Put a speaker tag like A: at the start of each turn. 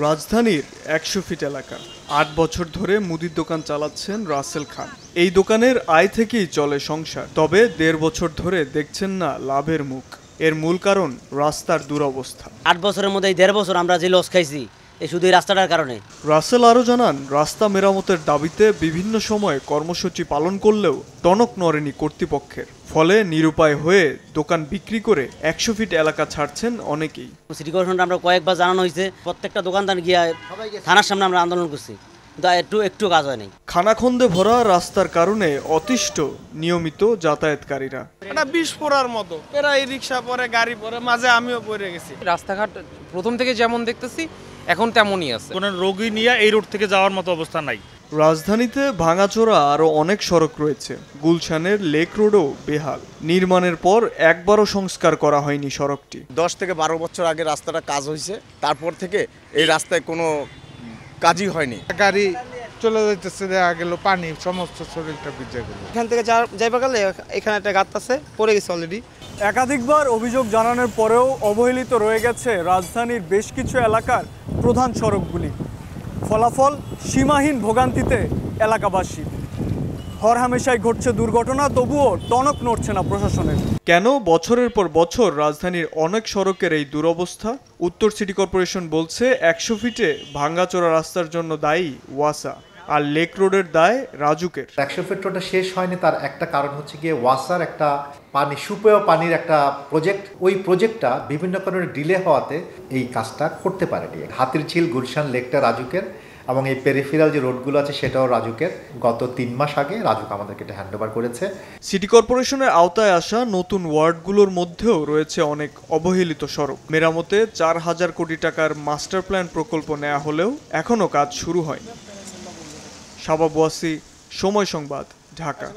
A: রাজধানীর ১০০ ফিট এলাকা ৮ বছর ধরে মুদির দোকান চালাচ্ছেন রাসেল খান। এই দোকানের আয় থেকেই চলে সংসার। তবে ১.৫ বছর ধরে দেখছেন না লাভের মুখ। এর মূল কারণ রাস্তার দুরবস্থা।
B: ৮ বছরের মধ্যে ১.৫ বছর আমরা যে লস খাইছি এই শুধু এই রাস্তাটার কারণে।
A: রাসেল আরও জানান, রাস্তা মেরামতের দাবিতে বিভিন্ন সময় কর্মসূচি পালন করলেও টনক নড়েনি কর্তৃপক্ষের। ফলে নিরুপায় হয়ে দোকান বিক্রি করে ১০০ ফিট এলাকা ছাড়ছেন অনেকেই।
B: সিটি কর্পোরেশনটা আমরা কয়েকবার জানানো হয়েছে, প্রত্যেকটা দোকানদার গিয়ে থানার সামনে আমরা আন্দোলন করছি, কিন্তু একটু কাজ হয় নাই।
A: খানাখন্দে ভরা রাস্তার কারণে অতিষ্ঠ নিয়মিত যাতায়াতকারীরা।
C: এটা ২০ পড়ার মতো, প্রায় রিক্সা পরে, গাড়ি পরে, মাঝে আমিও পড়ে গেছি।
D: রাস্তাঘাট প্রথম থেকে যেমন দেখতেছি এখন তেমনই আছে।
E: কোনো রোগী নিয়ে এই রোড থেকে যাওয়ার মতো অবস্থা নাই।
A: রাজধানীতে ভাঙাচোরা আরও অনেক সড়ক রয়েছে। গুলশানের লেক রোডও বেহাল। নির্মাণের পর একবারও সংস্কার করা হয়নি সড়কটি।
F: ১০ থেকে ১২ বছর আগে রাস্তাটা কাজ হয়েছে, তারপর থেকে এই রাস্তায় কোনো কাজই হয়নি।
G: গাড়ি চলে যাইতেছে, দেখা গেল পানি সমস্ত শরীরটা ভিজে গেল।
C: এখান থেকে যাইবা গেলে এখানে একটা গাত আছে, পড়ে গেছে অলরেডি।
A: একাধিকবার অভিযোগ জানানোর পরেও অবহেলিত রয়ে গেছে রাজধানীর বেশ কিছু এলাকার প্রধান সড়কগুলি। ফলাফল সীমাহীন ভোগান্তিতে এলাকাবাসী। হরহামেশাই ঘটছে দুর্ঘটনা, তবুও টনক নড়ছে না প্রশাসনের। কেন বছরের পর বছর রাজধানীর অনেক সড়কের এই দুরবস্থা? উত্তর সিটি কর্পোরেশন বলছে ১০০ ফিটে ভাঙ্গাচোরা রাস্তার জন্য দায়ী ওয়াসা, আর লেক রোডের দায় রাজুকের।
H: ১০০ ফিট রোডটা শেষ হয়নি, তার একটা কারণ হচ্ছে গিয়ে ওয়াসার একটা সুপেয় পানির একটা প্রজেক্ট। ওই প্রজেক্টটা বিভিন্ন কারণে ডিলে হওয়াতে এই কাজটা করতে পারেনি। হাতিরঝিল, গুলশান লেকটা রাজুকের, এবং এই পেরিফেরাল যে রোডগুলো আছে সেটাও রাজুকের। গত ৩ মাস আগে রাজুক আমাদেরকে এটা হ্যান্ড ওভার করেছে। সিটি
A: কর্পোরেশনের আওতায় আসা নতুন ওয়ার্ডগুলোর মধ্যেও রয়েছে অনেক অবহেলিত সড়ক। মেরামতে ৪,০০০ কোটি টাকার মাস্টার প্ল্যান প্রকল্প নেওয়া হলেও এখনও কাজ শুরু হয়নি। শাবাব ওয়াসি, সময় সংবাদ, ঢাকা।